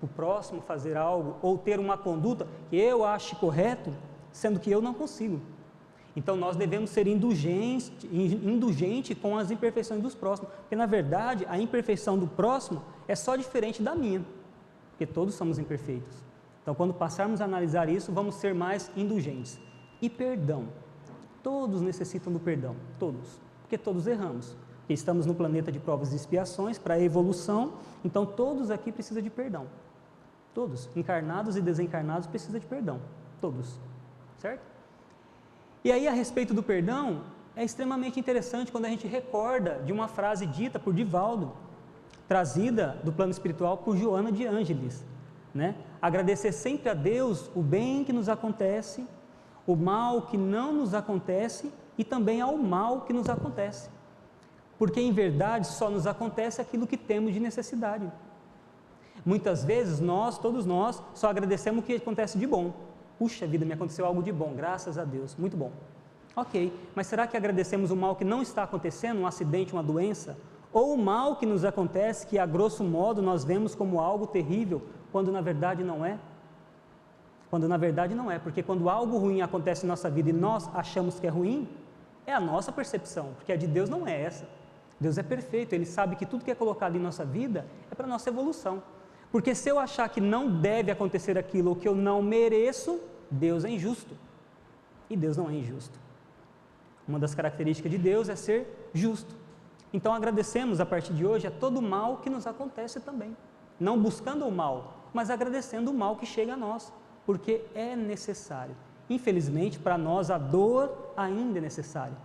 o próximo fazer algo ou ter uma conduta que eu ache correto, sendo que eu não consigo. Então nós devemos ser indulgente com as imperfeições dos próximos, porque na verdade a imperfeição do próximo é só diferente da minha, porque todos somos imperfeitos. Então quando passarmos a analisar isso, vamos ser mais indulgentes. E perdão, todos necessitam do perdão, todos, porque todos erramos. Estamos no planeta de provas e expiações para a evolução, então todos aqui precisam de perdão. Todos, encarnados e desencarnados, precisam de perdão, todos, certo? E aí, a respeito do perdão, é extremamente interessante quando a gente recorda de uma frase dita por Divaldo, trazida do plano espiritual por Joana de Ângeles, né? Agradecer sempre a Deus o bem que nos acontece, o mal que não nos acontece e também ao mal que nos acontece. Porque em verdade só nos acontece aquilo que temos de necessidade. Muitas vezes todos nós, só agradecemos o que acontece de bom. Puxa vida, me aconteceu algo de bom, graças a Deus, muito bom. Ok, mas será que agradecemos o mal que não está acontecendo, um acidente, uma doença? Ou o mal que nos acontece, que a grosso modo nós vemos como algo terrível, quando na verdade não é? Quando na verdade não é, porque quando algo ruim acontece em nossa vida e nós achamos que é ruim, é a nossa percepção, porque a de Deus não é essa. Deus é perfeito, Ele sabe que tudo que é colocado em nossa vida é para a nossa evolução. Porque se eu achar que não deve acontecer aquilo ou que eu não mereço, Deus é injusto. E Deus não é injusto. Uma das características de Deus é ser justo. Então agradecemos a partir de hoje a todo o mal que nos acontece também. Não buscando o mal, mas agradecendo o mal que chega a nós, porque é necessário. Infelizmente, para nós a dor ainda é necessária.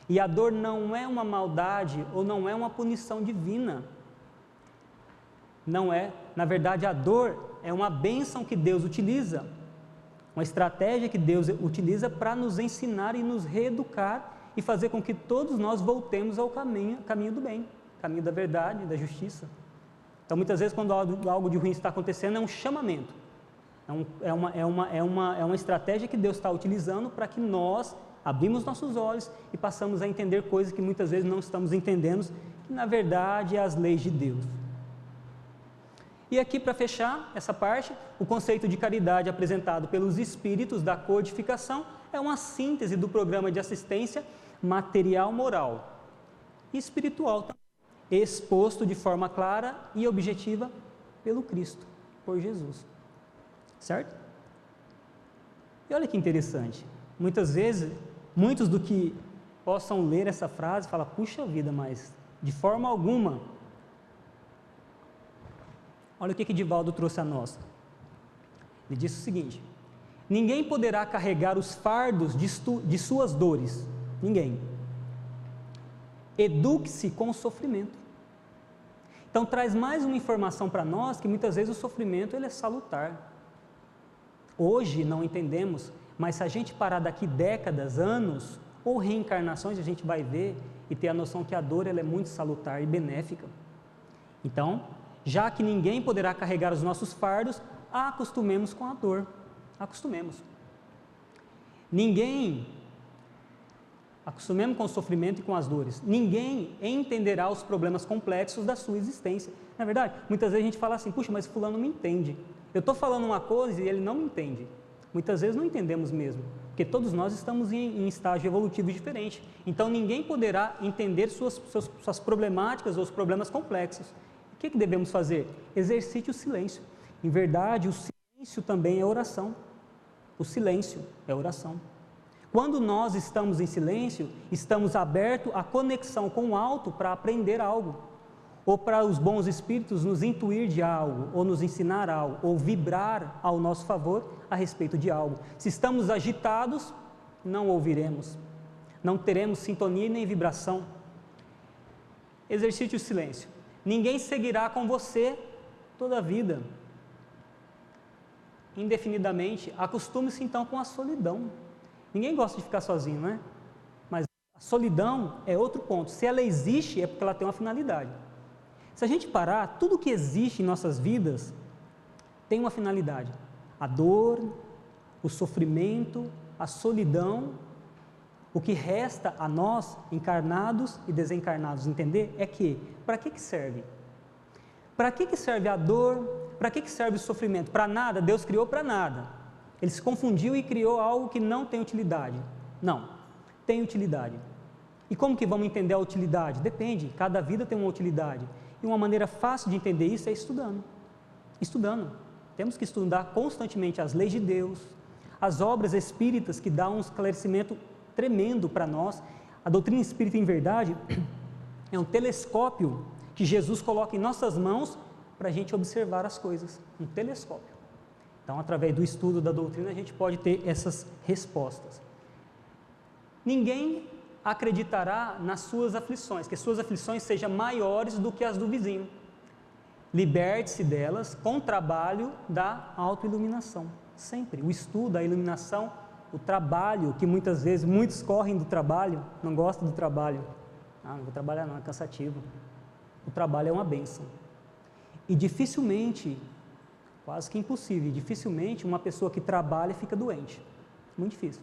E a dor não é uma maldade ou não é uma punição divina. Não é. Na verdade, a dor é uma bênção que Deus utiliza, uma estratégia que Deus utiliza para nos ensinar e nos reeducar e fazer com que todos nós voltemos ao caminho do bem, caminho da verdade, da justiça. Então, muitas vezes, quando algo de ruim está acontecendo, é um chamamento, é uma estratégia que Deus está utilizando para que nós abrimos nossos olhos e passamos a entender coisas que muitas vezes não estamos entendendo, que na verdade é as leis de Deus. E aqui, para fechar essa parte, o conceito de caridade apresentado pelos espíritos da codificação é uma síntese do programa de assistência material, moral e espiritual também, exposto de forma clara e objetiva pelo Cristo, por Jesus, certo? E olha que interessante, muitas vezes, muitos do que possam ler essa frase falam, puxa vida, mas de forma alguma. Olha o que Divaldo trouxe a nós. Ele disse o seguinte: ninguém poderá carregar os fardos de suas dores. Ninguém. Eduque-se com o sofrimento. Então traz mais uma informação para nós que muitas vezes o sofrimento ele é salutar. Hoje não entendemos, mas se a gente parar daqui décadas, anos ou reencarnações, a gente vai ver e ter a noção que a dor ela é muito salutar e benéfica. Então, já que ninguém poderá carregar os nossos fardos, acostumemos com a dor, acostumemos com o sofrimento e com as dores. Ninguém entenderá os problemas complexos da sua existência. Não é verdade? Muitas vezes a gente fala assim, puxa, mas fulano não me entende. Eu estou falando uma coisa e ele não me entende. Muitas vezes não entendemos mesmo, porque todos nós estamos em estágio evolutivo diferente. Então ninguém poderá entender suas problemáticas ou os problemas complexos. O que devemos fazer? Exercite o silêncio. Em verdade, o silêncio também é oração. O silêncio é oração. Quando nós estamos em silêncio, estamos abertos à conexão com o alto para aprender algo, ou para os bons espíritos nos intuir de algo, ou nos ensinar algo, ou vibrar ao nosso favor a respeito de algo. Se estamos agitados, não ouviremos, não teremos sintonia nem vibração. Exercite o silêncio. Ninguém seguirá com você toda a vida. Indefinidamente, acostume-se então com a solidão. Ninguém gosta de ficar sozinho, não é? Mas a solidão é outro ponto. Se ela existe, é porque ela tem uma finalidade. Se a gente parar, tudo que existe em nossas vidas tem uma finalidade. A dor, o sofrimento, a solidão. O que resta a nós, encarnados e desencarnados, entender é que, para que serve? Para que serve a dor, Para que serve o sofrimento? Para nada? Deus criou para nada. Ele se confundiu e criou algo que não tem utilidade. Não, tem utilidade. E como que vamos entender a utilidade? Depende, cada vida tem uma utilidade. E uma maneira fácil de entender isso é estudando. Estudando. Temos que estudar constantemente as leis de Deus, as obras espíritas que dão um esclarecimento tremendo para nós. A doutrina espírita em verdade é um telescópio que Jesus coloca em nossas mãos para a gente observar as coisas. Um telescópio. Então, através do estudo da doutrina, a gente pode ter essas respostas. Ninguém acreditará nas suas aflições, que suas aflições sejam maiores do que as do vizinho. Liberte-se delas com o trabalho da autoiluminação. Sempre. O estudo, a iluminação, o trabalho, que muitas vezes muitos correm do trabalho, não gostam do trabalho. Não vou trabalhar não, é cansativo. O trabalho é uma bênção. E dificilmente, quase que impossível, dificilmente uma pessoa que trabalha fica doente. Muito difícil.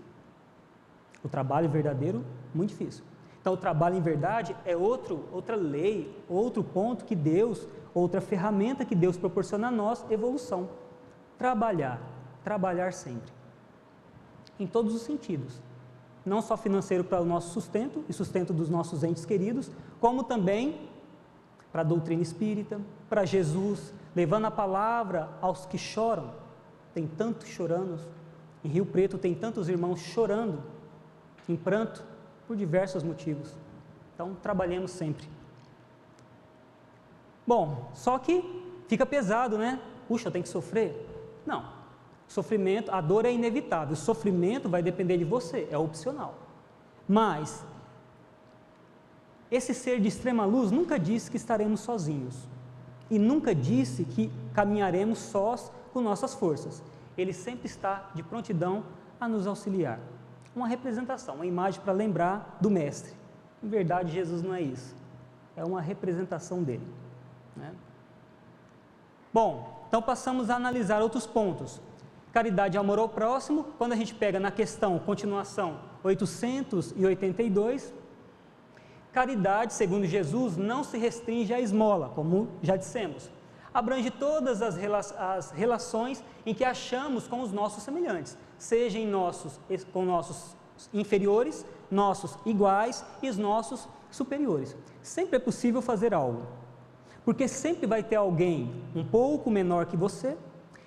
O trabalho verdadeiro, muito difícil. Então, o trabalho em verdade é outra lei, outro ponto que Deus, outra ferramenta que Deus proporciona a nós, evolução. Trabalhar sempre. Em todos os sentidos. Não só financeiro para o nosso sustento e sustento dos nossos entes queridos, como também para a doutrina espírita, para Jesus, levando a palavra aos que choram. Tem tantos chorando. Em Rio Preto tem tantos irmãos chorando, em pranto, por diversos motivos. Então, trabalhemos sempre. Bom, só que fica pesado, né? Puxa, eu tenho que sofrer? Não. O sofrimento, a dor é inevitável. O sofrimento vai depender de você, é opcional. Mas, esse ser de extrema luz nunca disse que estaremos sozinhos. E nunca disse que caminharemos sós com nossas forças. Ele sempre está de prontidão a nos auxiliar. Uma representação, uma imagem para lembrar do Mestre. Em verdade, Jesus não é isso. É uma representação dele. Né? Bom, então passamos a analisar outros pontos. Caridade e amor ao próximo, quando a gente pega na questão, continuação 882, caridade, segundo Jesus, não se restringe à esmola, como já dissemos. Abrange todas as relações em que achamos com os nossos semelhantes, seja com nossos inferiores, nossos iguais e os nossos superiores. Sempre é possível fazer algo, porque sempre vai ter alguém um pouco menor que você,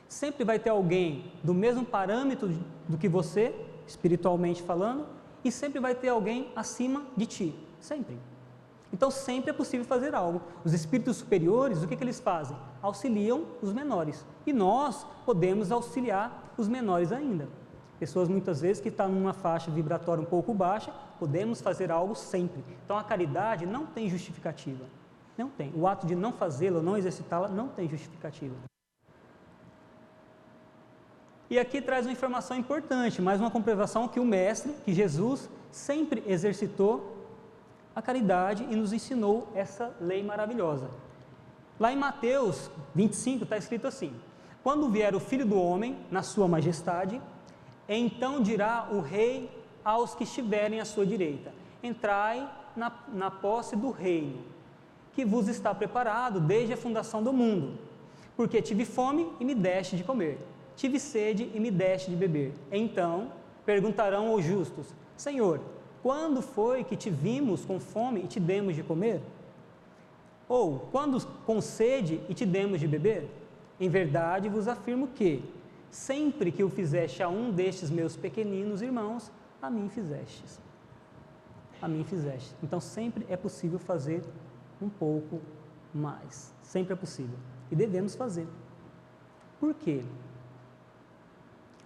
sempre vai ter alguém do mesmo parâmetro do que você, espiritualmente falando, e sempre vai ter alguém acima de ti, sempre. Então, sempre é possível fazer algo. Os espíritos superiores, o que eles fazem? Auxiliam os menores. E nós podemos auxiliar os menores ainda. Pessoas, muitas vezes, que estão numa faixa vibratória um pouco baixa, podemos fazer algo sempre. Então, a caridade não tem justificativa. Não tem. O ato de não fazê-la, não exercitá-la, não tem justificativa. E aqui traz uma informação importante, mais uma comprovação que o Mestre, que Jesus, sempre exercitou a caridade e nos ensinou essa lei maravilhosa. Lá em Mateus 25 está escrito assim: quando vier o Filho do Homem na sua majestade, então dirá o Rei aos que estiverem à sua direita: entrai na posse do reino, que vos está preparado desde a fundação do mundo. Porque tive fome e me deste de comer, tive sede e me deste de beber. Então perguntarão aos justos: Senhor, quando foi que te vimos com fome e te demos de comer? Ou, quando com sede e te demos de beber? Em verdade vos afirmo que, sempre que o fizeste a um destes meus pequeninos irmãos, a mim fizestes. A mim fizeste. Então, sempre é possível fazer um pouco mais. Sempre é possível. E devemos fazer. Por quê?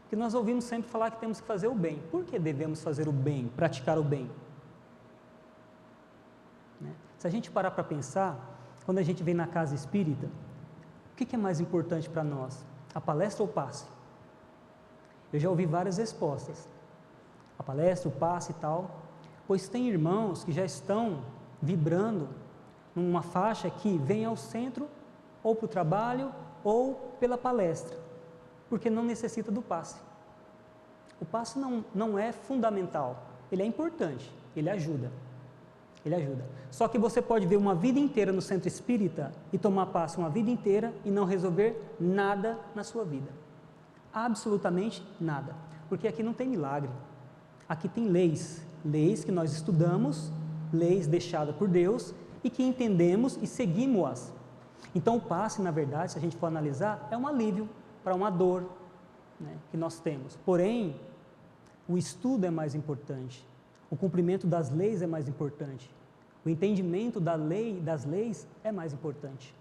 Porque nós ouvimos sempre falar que temos que fazer o bem. Por que devemos fazer o bem, praticar o bem? Né? Se a gente parar para pensar, quando a gente vem na casa espírita, o que é mais importante para nós? A palestra ou o passe? Eu já ouvi várias respostas. A palestra, o passe e tal. Pois tem irmãos que já estão vibrando numa faixa que vem ao centro, ou para o trabalho, ou pela palestra, porque não necessita do passe. O passe não é fundamental, ele é importante, ele ajuda. Ele ajuda. Só que você pode ver uma vida inteira no centro espírita e tomar passe uma vida inteira e não resolver nada na sua vida. Absolutamente nada. Porque aqui não tem milagre. Aqui tem leis. Leis que nós estudamos, leis deixadas por Deus e que entendemos e seguimos-as. Então o passe, na verdade, se a gente for analisar, é um alívio para uma dor, né, que nós temos. Porém, o estudo é mais importante. O cumprimento das leis é mais importante. O entendimento das leis é mais importante.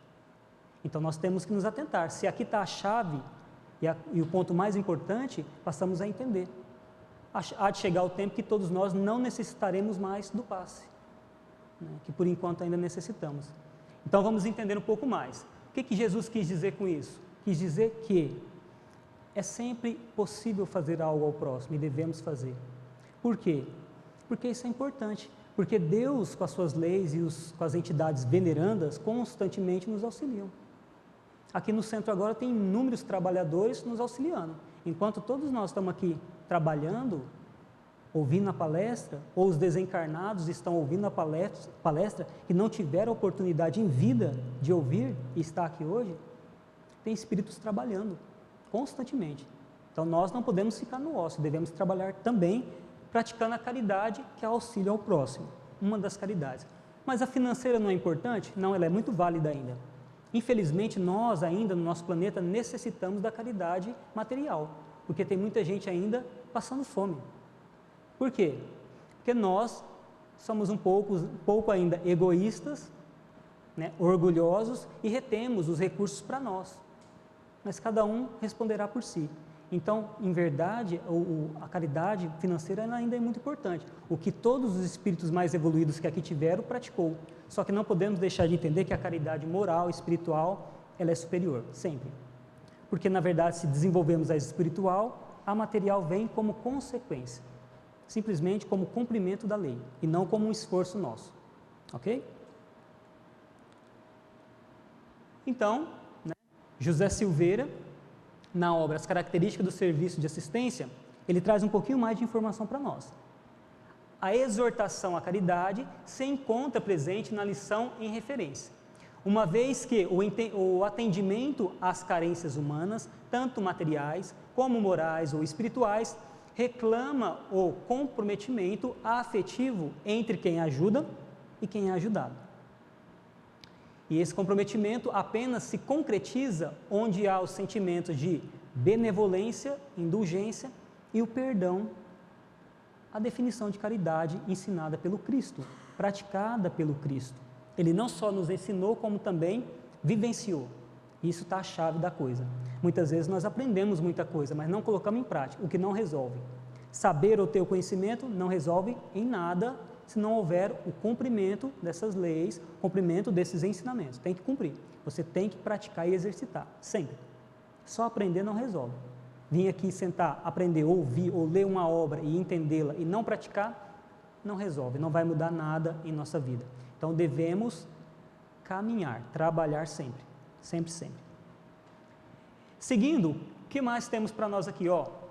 Então nós temos que nos atentar. Se aqui está a chave e o ponto mais importante, passamos a entender. Há de chegar o tempo que todos nós não necessitaremos mais do passe, né, que por enquanto ainda necessitamos. Então vamos entender um pouco mais. O que Jesus quis dizer com isso? Quis dizer que é sempre possível fazer algo ao próximo e devemos fazer. Por quê? Porque isso é importante, porque Deus, com as suas leis e com as entidades venerandas, constantemente nos auxiliam. Aqui no centro agora tem inúmeros trabalhadores nos auxiliando. Enquanto todos nós estamos aqui trabalhando, ouvindo a palestra, ou os desencarnados estão ouvindo a palestra e não tiveram oportunidade em vida de ouvir e estar aqui hoje, tem espíritos trabalhando constantemente. Então nós não podemos ficar no ócio, devemos trabalhar também praticando a caridade, que é auxílio ao próximo, uma das caridades. Mas a financeira não é importante? Não, ela é muito válida ainda. Infelizmente, nós ainda no nosso planeta necessitamos da caridade material, porque tem muita gente ainda passando fome. Por quê? Porque nós somos um pouco ainda egoístas, né, orgulhosos e retemos os recursos para nós. Mas cada um responderá por si. Então, em verdade, a caridade financeira ela ainda é muito importante. O que todos os espíritos mais evoluídos que aqui tiveram, praticou. Só que não podemos deixar de entender que a caridade moral, espiritual, ela é superior, sempre. Porque, na verdade, se desenvolvemos a espiritual, a material vem como consequência. Simplesmente como cumprimento da lei, e não como um esforço nosso. Ok? Então, né, José Silveira, na obra As Características do Serviço de Assistência, ele traz um pouquinho mais de informação para nós. A exortação à caridade se encontra presente na lição em referência, uma vez que o atendimento às carências humanas, tanto materiais como morais ou espirituais, reclama o comprometimento afetivo entre quem ajuda e quem é ajudado. E esse comprometimento apenas se concretiza onde há os sentimentos de benevolência, indulgência e o perdão, a definição de caridade ensinada pelo Cristo, praticada pelo Cristo. Ele não só nos ensinou, como também vivenciou. Isso está a chave da coisa. Muitas vezes nós aprendemos muita coisa, mas não colocamos em prática, o que não resolve. Saber ou ter o conhecimento não resolve em nada se não houver o cumprimento dessas leis, cumprimento desses ensinamentos. Tem que cumprir. Você tem que praticar e exercitar, sempre. Só aprender não resolve. Vir aqui sentar, aprender, ouvir ou ler uma obra e entendê-la e não praticar, não resolve, não vai mudar nada em nossa vida. Então devemos caminhar, trabalhar sempre, sempre, sempre. Seguindo, o que mais temos para nós aqui?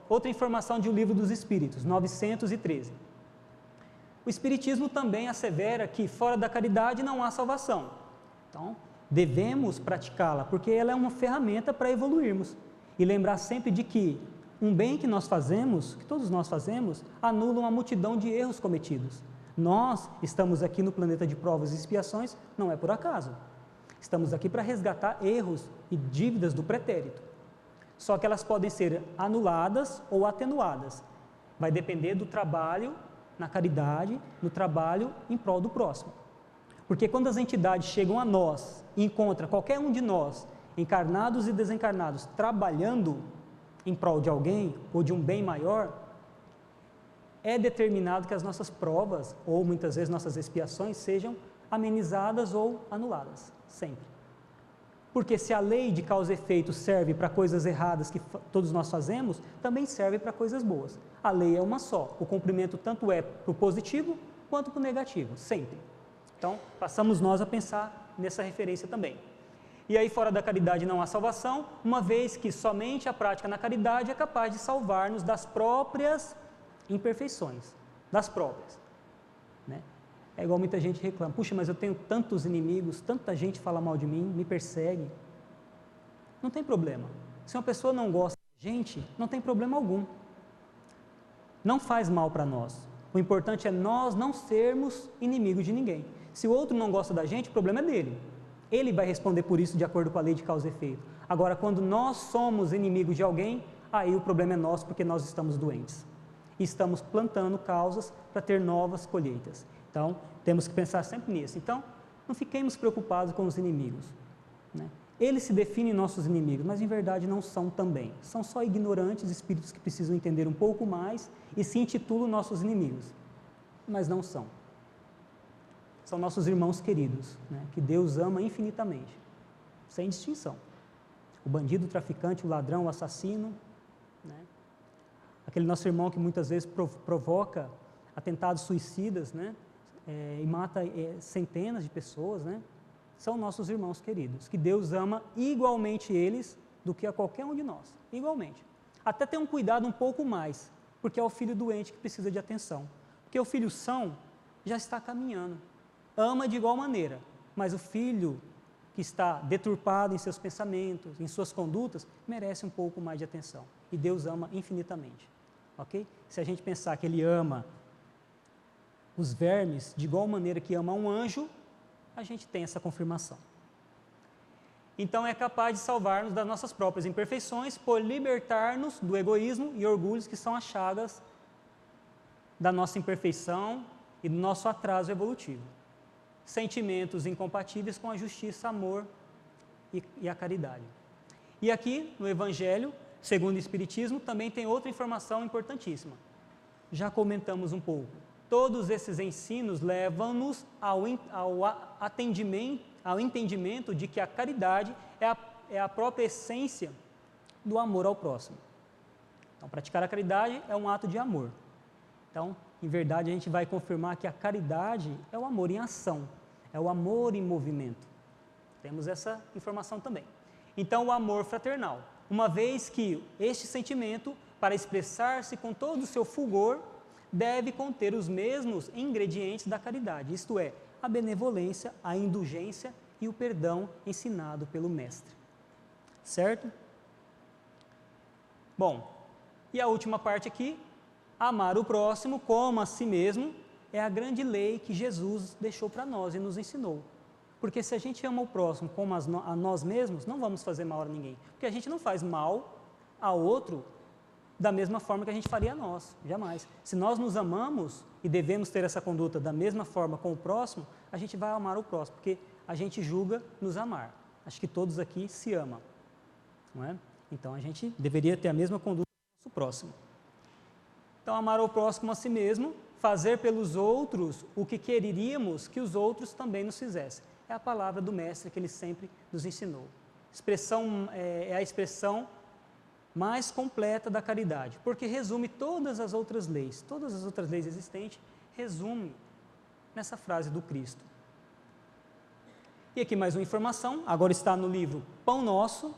Outra informação de O Livro dos Espíritos, 913. O Espiritismo também assevera que fora da caridade não há salvação. Então, devemos praticá-la, porque ela é uma ferramenta para evoluirmos. E lembrar sempre de que um bem que nós fazemos, que todos nós fazemos, anula uma multidão de erros cometidos. Nós estamos aqui no planeta de provas e expiações, não é por acaso. Estamos aqui para resgatar erros e dívidas do pretérito. Só que elas podem ser anuladas ou atenuadas. Vai depender do trabalho na caridade, no trabalho em prol do próximo. Porque quando as entidades chegam a nós e encontram qualquer um de nós, encarnados e desencarnados, trabalhando em prol de alguém ou de um bem maior, é determinado que as nossas provas, ou muitas vezes nossas expiações, sejam amenizadas ou anuladas, sempre. Porque se a lei de causa e efeito serve para coisas erradas que todos nós fazemos, também serve para coisas boas. A lei é uma só, o cumprimento tanto é para o positivo quanto para o negativo, sempre. Então, passamos nós a pensar nessa referência também. E aí, fora da caridade não há salvação, uma vez que somente a prática na caridade é capaz de salvar-nos das próprias imperfeições, das próprias, né? É igual muita gente reclama, puxa, mas eu tenho tantos inimigos, tanta gente fala mal de mim, me persegue. Não tem problema. Se uma pessoa não gosta da gente, não tem problema algum. Não faz mal para nós. O importante é nós não sermos inimigos de ninguém. Se o outro não gosta da gente, o problema é dele. Ele vai responder por isso de acordo com a lei de causa e efeito. Agora, quando nós somos inimigos de alguém, aí o problema é nosso porque nós estamos doentes. E estamos plantando causas para ter novas colheitas. Então, temos que pensar sempre nisso. Então, não fiquemos preocupados com os inimigos, né? Eles se definem nossos inimigos, mas em verdade não são também. São só ignorantes, espíritos que precisam entender um pouco mais e se intitulam nossos inimigos, mas não são. São nossos irmãos queridos, né, que Deus ama infinitamente, sem distinção. O bandido, o traficante, o ladrão, o assassino, né, aquele nosso irmão que muitas vezes provoca atentados suicidas, né, e mata centenas de pessoas, né, são nossos irmãos queridos, que Deus ama igualmente eles do que a qualquer um de nós, igualmente. Até ter um cuidado um pouco mais, porque é o filho doente que precisa de atenção. Porque o filho são já está caminhando, ama de igual maneira, mas o filho que está deturpado em seus pensamentos, em suas condutas, merece um pouco mais de atenção. E Deus ama infinitamente, ok? Se a gente pensar que Ele ama os vermes de igual maneira que ama um anjo, a gente tem essa confirmação. Então é capaz de salvar-nos das nossas próprias imperfeições, por libertar-nos do egoísmo e orgulhos que são as chagas da nossa imperfeição e do nosso atraso evolutivo. Sentimentos incompatíveis com a justiça, amor e a caridade. E aqui no Evangelho, segundo o Espiritismo, também tem outra informação importantíssima. Já comentamos um pouco. Todos esses ensinos levam-nos ao entendimento de que a caridade é a própria essência do amor ao próximo. Então, praticar a caridade é um ato de amor. Então, em verdade, a gente vai confirmar que a caridade é o amor em ação, é o amor em movimento. Temos essa informação também. Então, o amor fraternal, uma vez que este sentimento, para expressar-se com todo o seu fulgor, deve conter os mesmos ingredientes da caridade, isto é, a benevolência, a indulgência e o perdão ensinado pelo Mestre. Certo? Bom, e a última parte aqui, amar o próximo como a si mesmo, é a grande lei que Jesus deixou para nós e nos ensinou. Porque se a gente ama o próximo como a nós mesmos, não vamos fazer mal a ninguém. Porque a gente não faz mal a outro da mesma forma que a gente faria a nós, jamais. Se nós nos amamos e devemos ter essa conduta da mesma forma com o próximo, a gente vai amar o próximo, porque a gente julga nos amar. Acho que todos aqui se amam, não é? Então a gente deveria ter a mesma conduta com o nosso próximo. Então, amar o próximo a si mesmo, fazer pelos outros o que quereríamos que os outros também nos fizessem. É a palavra do Mestre que ele sempre nos ensinou. É a expressão mais completa da caridade, porque resume todas as outras leis existentes, resume nessa frase do Cristo. E aqui mais uma informação, agora está no livro Pão Nosso,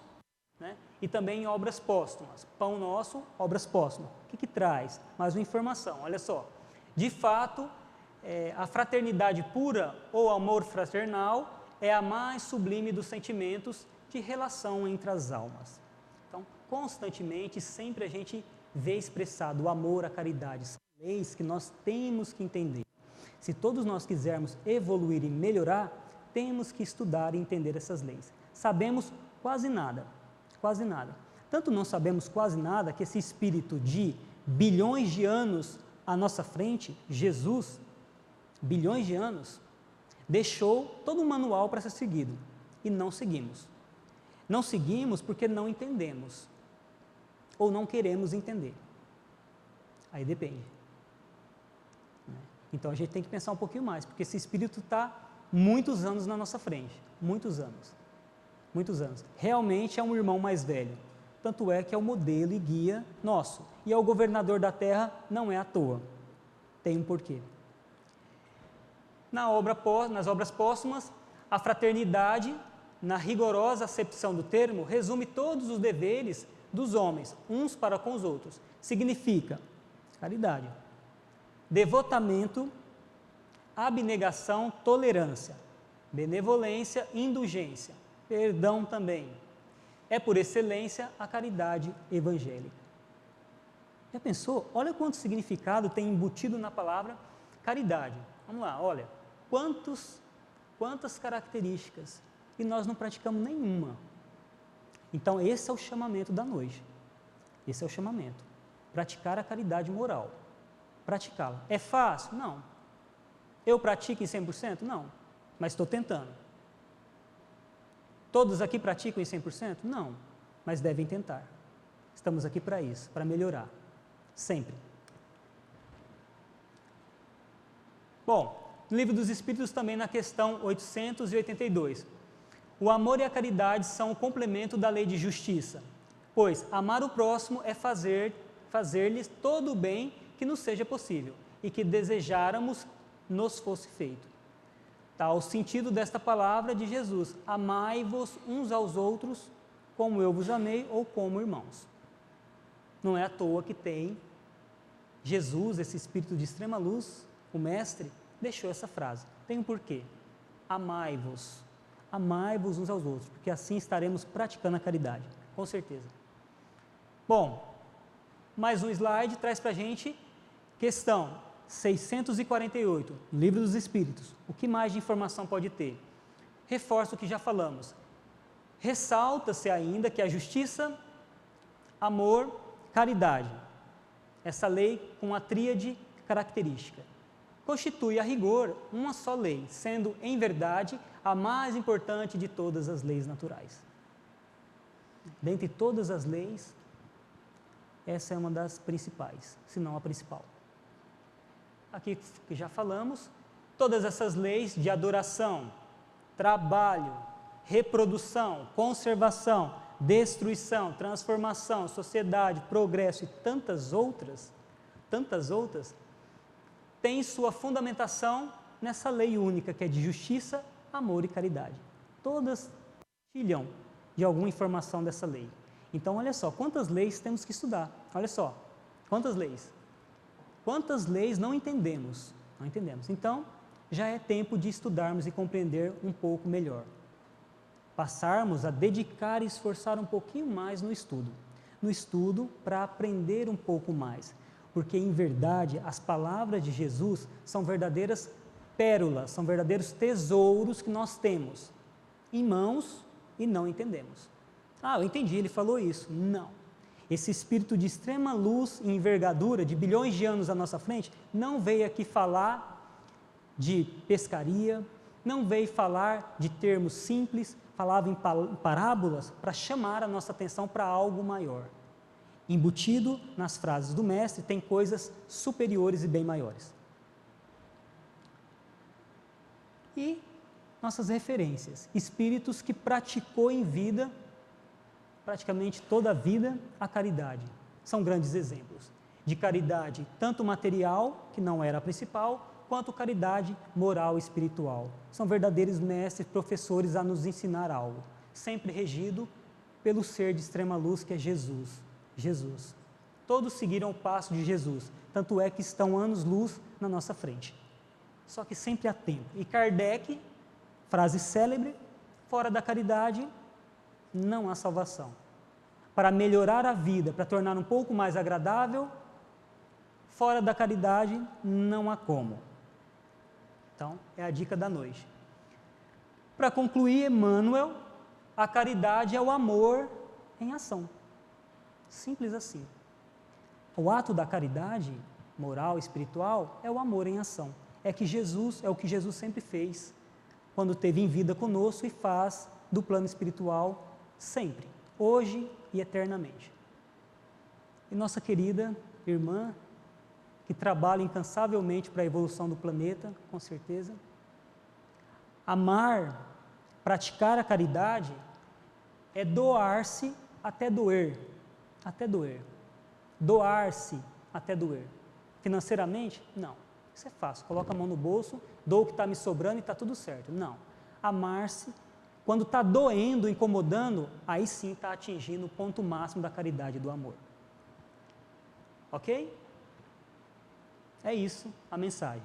né, e também em Obras Póstumas. Pão Nosso, Obras Póstumas. O que traz? Mais uma informação, olha só. De fato, a fraternidade pura ou amor fraternal é a mais sublime dos sentimentos de relação entre as almas. Então, constantemente, sempre a gente vê expressado o amor, a caridade. São leis que nós temos que entender. Se todos nós quisermos evoluir e melhorar, temos que estudar e entender essas leis. Sabemos quase nada, quase nada. Tanto não sabemos quase nada que esse espírito de bilhões de anos à nossa frente, Jesus, bilhões de anos, deixou todo um manual para ser seguido e não seguimos. Não seguimos porque não entendemos ou não queremos entender. Aí depende. Então a gente tem que pensar um pouquinho mais, porque esse espírito está muitos anos na nossa frente, muitos anos. Realmente é um irmão mais velho, tanto é que é o modelo e guia nosso. E é o governador da terra, não é à toa, tem um porquê. Nas obras póstumas, a fraternidade, na rigorosa acepção do termo, resume todos os deveres dos homens, uns para com os outros. Significa caridade, devotamento, abnegação, tolerância, benevolência, indulgência, perdão também. É por excelência a caridade evangélica. Já pensou? Olha quanto significado tem embutido na palavra caridade. Vamos lá, olha, quantas características e nós não praticamos nenhuma. Então esse é o chamamento da noite. Esse é o chamamento. Praticar a caridade moral. Praticá-la. É fácil? Não. Eu pratico em 100%? Não. Mas estou tentando. Todos aqui praticam em 100%? Não. Mas devem tentar. Estamos aqui para isso, para melhorar. Sempre. Bom, no Livro dos Espíritos também na questão 882. O amor e a caridade são o complemento da lei de justiça, pois amar o próximo é fazer-lhes todo o bem que nos seja possível e que desejáramos nos fosse feito. Tal o sentido desta palavra de Jesus: amai-vos uns aos outros como eu vos amei ou como irmãos. Não é à toa que tem Jesus, esse Espírito de extrema luz, o Mestre, deixou essa frase. Tem um porquê. Amai-vos. Amai-vos uns aos outros, porque assim estaremos praticando a caridade, com certeza. Bom, mais um slide traz para a gente questão 648, Livro dos Espíritos. O que mais de informação pode ter? Reforça o que já falamos. Ressalta-se ainda que a justiça, amor, caridade, essa lei com a tríade característica, constitui a rigor uma só lei, sendo em verdade a mais importante de todas as leis naturais. Dentre todas as leis, essa é uma das principais, se não a principal. Aqui que já falamos, todas essas leis de adoração, trabalho, reprodução, conservação, destruição, transformação, sociedade, progresso e tantas outras, têm sua fundamentação nessa lei única que é de justiça, amor e caridade. Todas partilham de alguma informação dessa lei. Então, olha só, quantas leis temos que estudar? Olha só, quantas leis? Quantas leis não entendemos? Não entendemos. Então, já é tempo de estudarmos e compreender um pouco melhor. Passarmos a dedicar e esforçar um pouquinho mais no estudo para aprender um pouco mais, porque em verdade as palavras de Jesus são verdadeiras pérolas, são verdadeiros tesouros que nós temos em mãos e não entendemos. Ah, eu entendi, ele falou isso. Não. Esse espírito de extrema luz e envergadura, de bilhões de anos à nossa frente, não veio aqui falar de pescaria, não veio falar de termos simples, falava em parábolas para chamar a nossa atenção para algo maior. Embutido nas frases do Mestre tem coisas superiores e bem maiores. E nossas referências, espíritos que praticou em vida, praticamente toda a vida, a caridade. São grandes exemplos de caridade, tanto material, que não era a principal, quanto caridade moral e espiritual. São verdadeiros mestres, professores a nos ensinar algo, sempre regido pelo ser de extrema luz que é Jesus. Jesus. Todos seguiram o passo de Jesus, tanto é que estão anos-luz na nossa frente. Só que sempre há tempo. E Kardec, frase célebre, fora da caridade não há salvação. Para melhorar a vida, para tornar um pouco mais agradável, fora da caridade não há como. Então, é a dica da noite. Para concluir, Emmanuel, a caridade é o amor em ação. Simples assim. O ato da caridade moral e espiritual é o amor em ação. É o que Jesus sempre fez quando esteve em vida conosco e faz do plano espiritual sempre, hoje e eternamente. E nossa querida irmã, que trabalha incansavelmente para a evolução do planeta, com certeza. Amar, praticar a caridade é doar-se até doer. Até doer. Doar-se até doer. Financeiramente? Não. Isso é fácil. Coloca a mão no bolso, dou o que está me sobrando e está tudo certo. Não. Amar-se, quando está doendo, incomodando, aí sim está atingindo o ponto máximo da caridade e do amor. Ok? É isso a mensagem.